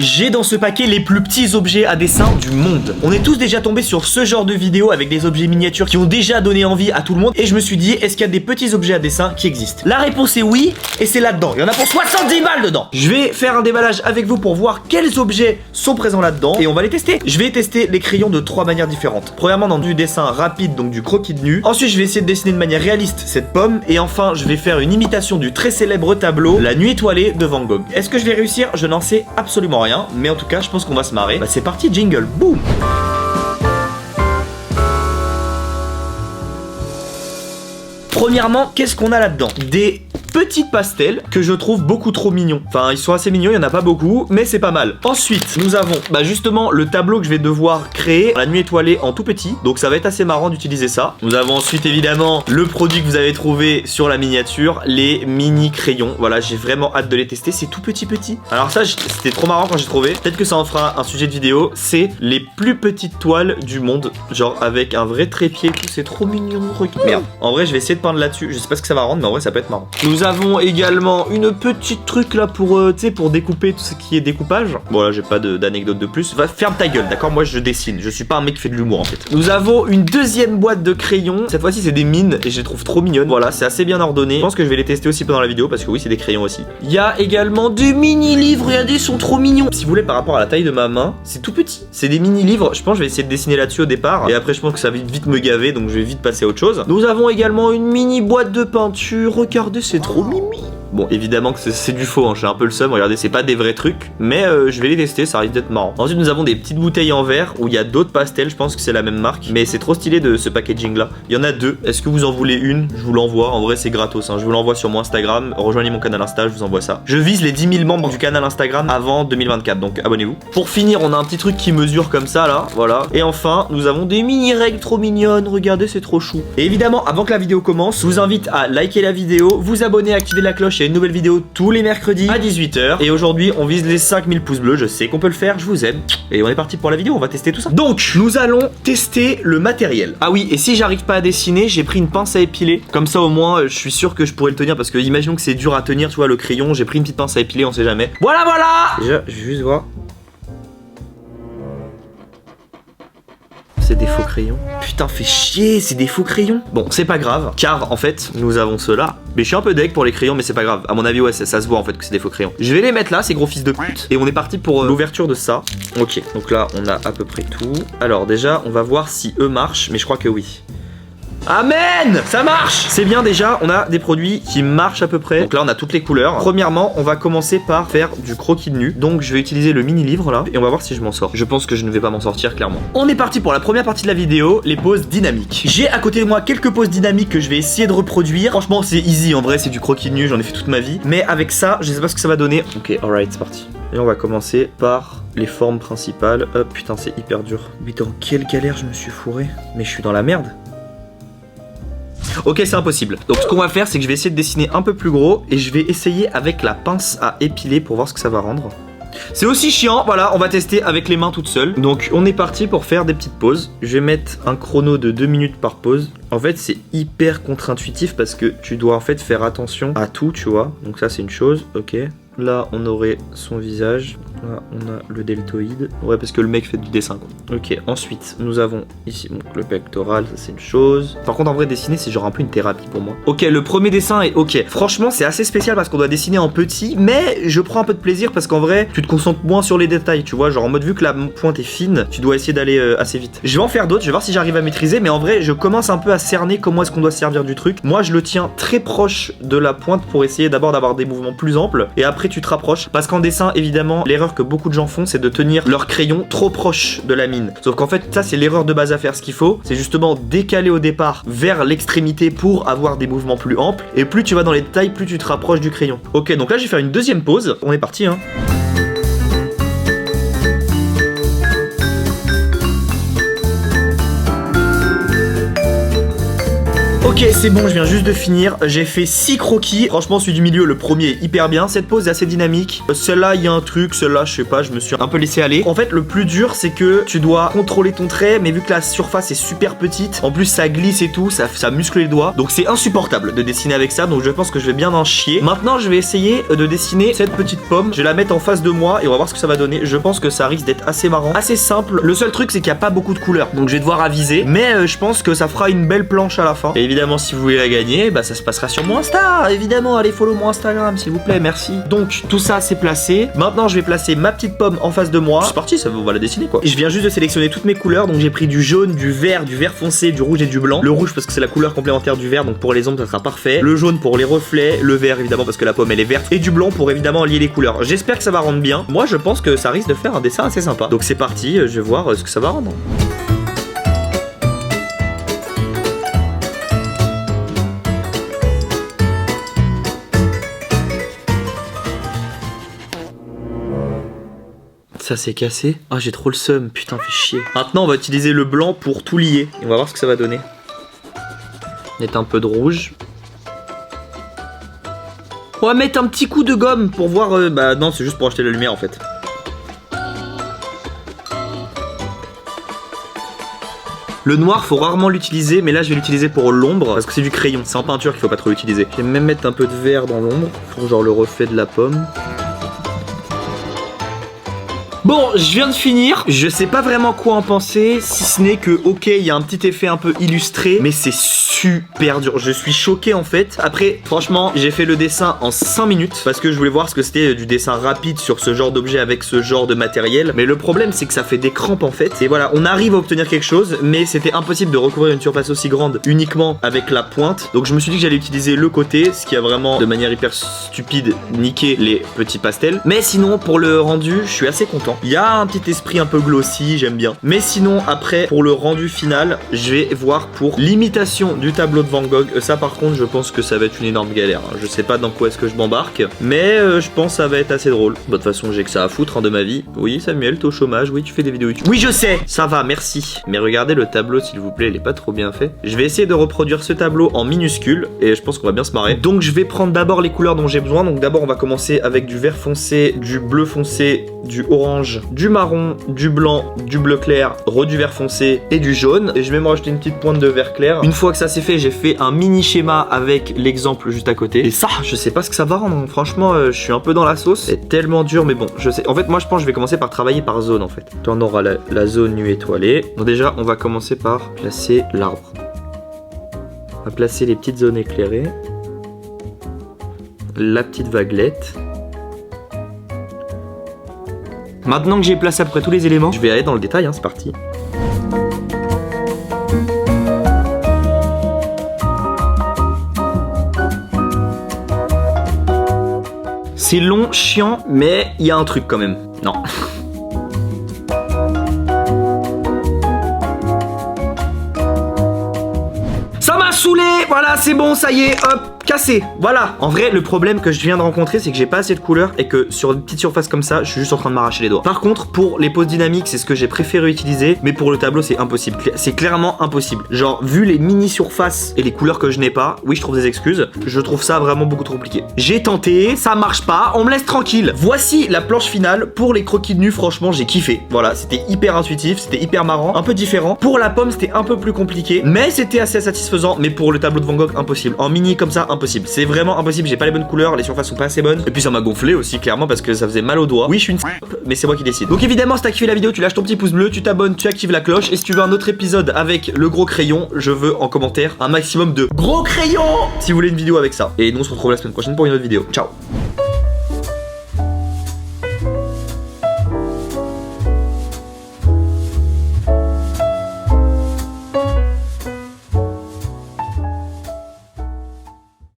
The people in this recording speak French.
J'ai dans ce paquet les plus petits objets à dessin du monde. On est tous déjà tombés sur ce genre de vidéo avec des objets miniatures qui ont déjà donné envie à tout le monde. Et je me suis dit, est-ce qu'il y a des petits objets à dessin qui existent? La réponse est oui, et c'est là-dedans. Il y en a pour 70 balles dedans. Je vais faire un déballage avec vous pour voir quels objets sont présents là-dedans. Et on va les tester. Je vais tester les crayons de 3 manières différentes. Premièrement, dans du dessin rapide, donc du croquis de nu. Ensuite, je vais essayer de dessiner de manière réaliste cette pomme. Et enfin, je vais faire une imitation du très célèbre tableau La Nuit étoilée de Van Gogh. Est-ce que je vais réussir? Je n'en sais absolument rien. Mais en tout cas, je pense qu'on va se marrer. Bah, c'est parti, jingle, boum! Premièrement, qu'est-ce qu'on a là-dedans? Des petites pastels que je trouve beaucoup trop mignons. Enfin, ils sont assez mignons, il n'y en a pas beaucoup, mais c'est pas mal. Ensuite, nous avons justement le tableau que je vais devoir créer, La Nuit étoilée en tout petit. Donc ça va être assez marrant d'utiliser ça. Nous avons ensuite évidemment le produit que vous avez trouvé sur la miniature, les mini crayons. Voilà, j'ai vraiment hâte de les tester, c'est tout petit. Alors ça, c'était trop marrant quand j'ai trouvé. Peut-être que ça en fera un sujet de vidéo. C'est les plus petites toiles du monde. Genre avec un vrai trépied et tout, c'est trop mignon. Merde. En vrai, je vais essayer de peindre là-dessus. Je sais pas ce que ça va rendre, mais en vrai, ça peut être marrant. Nous avons également une petite truc là pour, pour découper tout ce qui est découpage. Bon là, j'ai pas d'anecdote de plus. Ferme ta gueule, d'accord? Moi, je dessine. Je suis pas un mec qui fait de l'humour en fait. Nous avons une deuxième boîte de crayons. Cette fois-ci, c'est des mines et je les trouve trop mignonnes. Voilà, c'est assez bien ordonné. Je pense que je vais les tester aussi pendant la vidéo parce que oui, c'est des crayons aussi. Il y a également des mini-livres. Regardez, ils sont trop mignons. Si vous voulez, par rapport à la taille de ma main, c'est tout petit. C'est des mini-livres. Je pense que je vais essayer de dessiner là-dessus au départ. Et après, je pense que ça va vite me gaver. Donc, je vais vite passer à autre chose. Nous avons également une mini boîte de peinture. Regardez, c'est trop mimi. Bon, évidemment que c'est du faux, hein. J'ai un peu le seum, regardez, c'est pas des vrais trucs, mais je vais les tester, ça risque d'être marrant. Ensuite, nous avons des petites bouteilles en verre où il y a d'autres pastels, je pense que c'est la même marque, mais c'est trop stylé de ce packaging là. Il y en a deux, est-ce que vous en voulez une? Je vous l'envoie, en vrai c'est gratos, hein. Je vous l'envoie sur mon Instagram, rejoignez mon canal Insta, je vous envoie ça. Je vise les 10 000 membres du canal Instagram avant 2024, donc abonnez-vous. Pour finir, on a un petit truc qui mesure comme ça là, voilà. Et enfin, nous avons des mini règles trop mignonnes, regardez, c'est trop chou. Et évidemment, avant que la vidéo commence, je vous invite à liker la vidéo, vous abonner, activer la cloche, il y a une nouvelle vidéo tous les mercredis à 18 h. Et aujourd'hui, on vise les 5000 pouces bleus. Je sais qu'on peut le faire, je vous aime. Et on est parti pour la vidéo, on va tester tout ça. Donc, nous allons tester le matériel. Ah oui, et si j'arrive pas à dessiner, j'ai pris une pince à épiler. Comme ça, au moins, je suis sûr que je pourrais le tenir. Parce que imaginons que c'est dur à tenir, tu vois, le crayon. J'ai pris une petite pince à épiler, on sait jamais. Voilà. Déjà, je vais juste voir. C'est des faux crayons. Putain, fait chier, c'est des faux crayons. Bon, c'est pas grave, car en fait, nous avons ceux-là. Mais je suis un peu deg pour les crayons, mais c'est pas grave. À mon avis, ouais, ça se voit en fait que c'est des faux crayons. Je vais les mettre là, ces gros fils de pute. Et on est parti pour l'ouverture de ça. Ok, donc là, on a à peu près tout. Alors déjà, on va voir si eux marchent, mais je crois que oui. Amen! Ça marche! C'est bien déjà, on a des produits qui marchent à peu près. Donc là on a toutes les couleurs. Premièrement, on va commencer par faire du croquis de nu. Donc je vais utiliser le mini livre là et on va voir si je m'en sors. Je pense que je ne vais pas m'en sortir clairement. On est parti pour la première partie de la vidéo, les poses dynamiques. J'ai à côté de moi quelques poses dynamiques que je vais essayer de reproduire. Franchement c'est easy en vrai, c'est du croquis de nu, j'en ai fait toute ma vie. Mais avec ça, je sais pas ce que ça va donner. Ok, alright, c'est parti. Et on va commencer par les formes principales. Hop, putain c'est hyper dur. Mais dans quelle galère je me suis fourré. Mais je suis dans la merde. Ok, c'est impossible. Donc ce qu'on va faire, c'est que je vais essayer de dessiner un peu plus gros et je vais essayer avec la pince à épiler pour voir ce que ça va rendre. C'est aussi chiant, voilà, on va tester avec les mains toutes seules. Donc on est parti pour faire des petites pauses. Je vais mettre un chrono de 2 minutes par pause. En fait, c'est hyper contre-intuitif parce que tu dois en fait faire attention à tout, tu vois. Donc ça, c'est une chose, ok. Là, on aurait son visage. Là, on a le deltoïde. Ouais, parce que le mec fait du dessin, quoi. Ok, ensuite, nous avons ici donc, le pectoral, ça c'est une chose. Par contre, en vrai, dessiner, c'est genre un peu une thérapie pour moi. Ok, le premier dessin est ok. Franchement, c'est assez spécial parce qu'on doit dessiner en petit, mais je prends un peu de plaisir parce qu'en vrai, tu te concentres moins sur les détails, tu vois. Genre en mode, vu que la pointe est fine, tu dois essayer d'aller assez vite. Je vais en faire d'autres, je vais voir si j'arrive à maîtriser, mais en vrai, je commence un peu à cerner comment est-ce qu'on doit se servir du truc. Moi, je le tiens très proche de la pointe pour essayer d'abord d'avoir des mouvements plus amples, et après, tu te rapproches. Parce qu'en dessin, évidemment, l'erreur que beaucoup de gens font, c'est de tenir leur crayon trop proche de la mine. Sauf qu'en fait, ça, c'est l'erreur de base à faire. Ce qu'il faut, c'est justement décaler au départ vers l'extrémité pour avoir des mouvements plus amples. Et plus tu vas dans les détails, plus tu te rapproches du crayon. Ok, donc là, je vais faire une deuxième pause. On est parti, hein. Ok, Ok, c'est bon, je viens juste de finir. J'ai fait 6 croquis. Franchement, celui du milieu, le premier, est hyper bien. Cette pose est assez dynamique. Celle-là, il y a un truc. Celle-là, je sais pas, je me suis un peu laissé aller. En fait, le plus dur, c'est que tu dois contrôler ton trait, mais vu que la surface est super petite, en plus ça glisse et tout, ça muscle les doigts. Donc c'est insupportable de dessiner avec ça. Donc je pense que je vais bien en chier. Maintenant, je vais essayer de dessiner cette petite pomme. Je vais la mettre en face de moi et on va voir ce que ça va donner. Je pense que ça risque d'être assez marrant, assez simple. Le seul truc, c'est qu'il n'y a pas beaucoup de couleurs. Donc je vais devoir aviser. Mais je pense que ça fera une belle planche à la fin. Et évidemment, si vous voulez la gagner, bah ça se passera sur mon Insta. Évidemment, allez follow mon Instagram, s'il vous plaît, merci. Donc tout ça, c'est placé. Maintenant, je vais placer ma petite pomme en face de moi. C'est parti, on va la dessiner quoi. Et je viens juste de sélectionner toutes mes couleurs. Donc j'ai pris du jaune, du vert foncé, du rouge et du blanc. Le rouge parce que c'est la couleur complémentaire du vert, donc pour les ombres ça sera parfait. Le jaune pour les reflets, le vert évidemment parce que la pomme elle est verte, et du blanc pour évidemment lier les couleurs. J'espère que ça va rendre bien. Moi je pense que ça risque de faire un dessin assez sympa. Donc c'est parti, je vais voir ce que ça va rendre. Ça s'est cassé. Ah, j'ai trop le seum, putain, fait chier. Maintenant, on va utiliser le blanc pour tout lier. Et on va voir ce que ça va donner. Mettre un peu de rouge. On va mettre un petit coup de gomme pour voir... bah non, c'est juste pour acheter la lumière en fait. Le noir, faut rarement l'utiliser, mais là je vais l'utiliser pour l'ombre, parce que c'est du crayon. C'est en peinture qu'il faut pas trop l'utiliser. Je vais même mettre un peu de vert dans l'ombre, pour genre le reflet de la pomme. Bon, je viens de finir. Je sais pas vraiment quoi en penser, si ce n'est que, ok, il y a un petit effet un peu illustré, mais c'est super dur. Je suis choqué en fait. Après, franchement, j'ai fait le dessin en 5 minutes parce que je voulais voir ce que c'était du dessin rapide sur ce genre d'objet avec ce genre de matériel. Mais le problème, c'est que ça fait des crampes en fait. Et voilà, on arrive à obtenir quelque chose, mais c'était impossible de recouvrir une surface aussi grande uniquement avec la pointe. Donc je me suis dit que j'allais utiliser le côté, ce qui a vraiment, de manière hyper stupide, niqué les petits pastels. Mais sinon, pour le rendu, je suis assez content. Il y a un petit esprit un peu glossy, j'aime bien. Mais sinon, après, pour le rendu final, je vais voir pour l'imitation du tableau de Van Gogh. Ça, par contre, je pense que ça va être une énorme galère. Je sais pas dans quoi est-ce que je m'embarque, mais je pense que ça va être assez drôle. Bah, de toute façon, j'ai que ça à foutre de ma vie. Oui, Samuel, t'es au chômage. Oui, tu fais des vidéos YouTube. Oui, je sais. Ça va, merci. Mais regardez le tableau, s'il vous plaît, il est pas trop bien fait. Je vais essayer de reproduire ce tableau en minuscule et je pense qu'on va bien se marrer. Donc, je vais prendre d'abord les couleurs dont j'ai besoin. Donc, d'abord, on va commencer avec du vert foncé, du bleu foncé, du orange, du marron, du blanc, du bleu clair, du vert foncé et du jaune. Et je vais me rajouter une petite pointe de vert clair. Une fois que ça c'est fait, j'ai fait un mini schéma avec l'exemple juste à côté. Et ça, je sais pas ce que ça va rendre. Franchement, je suis un peu dans la sauce. C'est tellement dur, mais bon, je sais. En fait, moi je pense que je vais commencer par travailler par zone en fait. On aura la zone nuit étoilée. Donc déjà, on va commencer par placer l'arbre. On va placer les petites zones éclairées. La petite vaguelette. Maintenant que j'ai placé à peu près tous les éléments, je vais aller dans le détail, hein, c'est parti. C'est long, chiant, mais il y a un truc quand même. Non. Ça m'a saoulé, voilà, c'est bon, ça y est, hop. Cassé, voilà. En vrai, le problème que je viens de rencontrer, c'est que j'ai pas assez de couleurs et que sur une petite surface comme ça, je suis juste en train de m'arracher les doigts. Par contre, pour les poses dynamiques, c'est ce que j'ai préféré utiliser, mais pour le tableau, c'est impossible. C'est clairement impossible. Genre, vu les mini surfaces et les couleurs que je n'ai pas, oui, je trouve des excuses. Je trouve ça vraiment beaucoup trop compliqué. J'ai tenté, ça marche pas, on me laisse tranquille. Voici la planche finale. Pour les croquis de nu, franchement, j'ai kiffé. Voilà, c'était hyper intuitif, c'était hyper marrant, un peu différent. Pour la pomme, c'était un peu plus compliqué, mais c'était assez satisfaisant. Mais pour le tableau de Van Gogh, impossible. En mini comme ça, impossible. C'est vraiment impossible, j'ai pas les bonnes couleurs, les surfaces sont pas assez bonnes. Et puis ça m'a gonflé aussi clairement parce que ça faisait mal aux doigts. Oui, je suis une mais c'est moi qui décide. Donc évidemment, si t'as kiffé la vidéo, tu lâches ton petit pouce bleu, tu t'abonnes, tu actives la cloche. Et si tu veux un autre épisode avec le gros crayon, je veux en commentaire un maximum de gros crayons si vous voulez une vidéo avec ça. Et nous on se retrouve la semaine prochaine pour une autre vidéo. Ciao.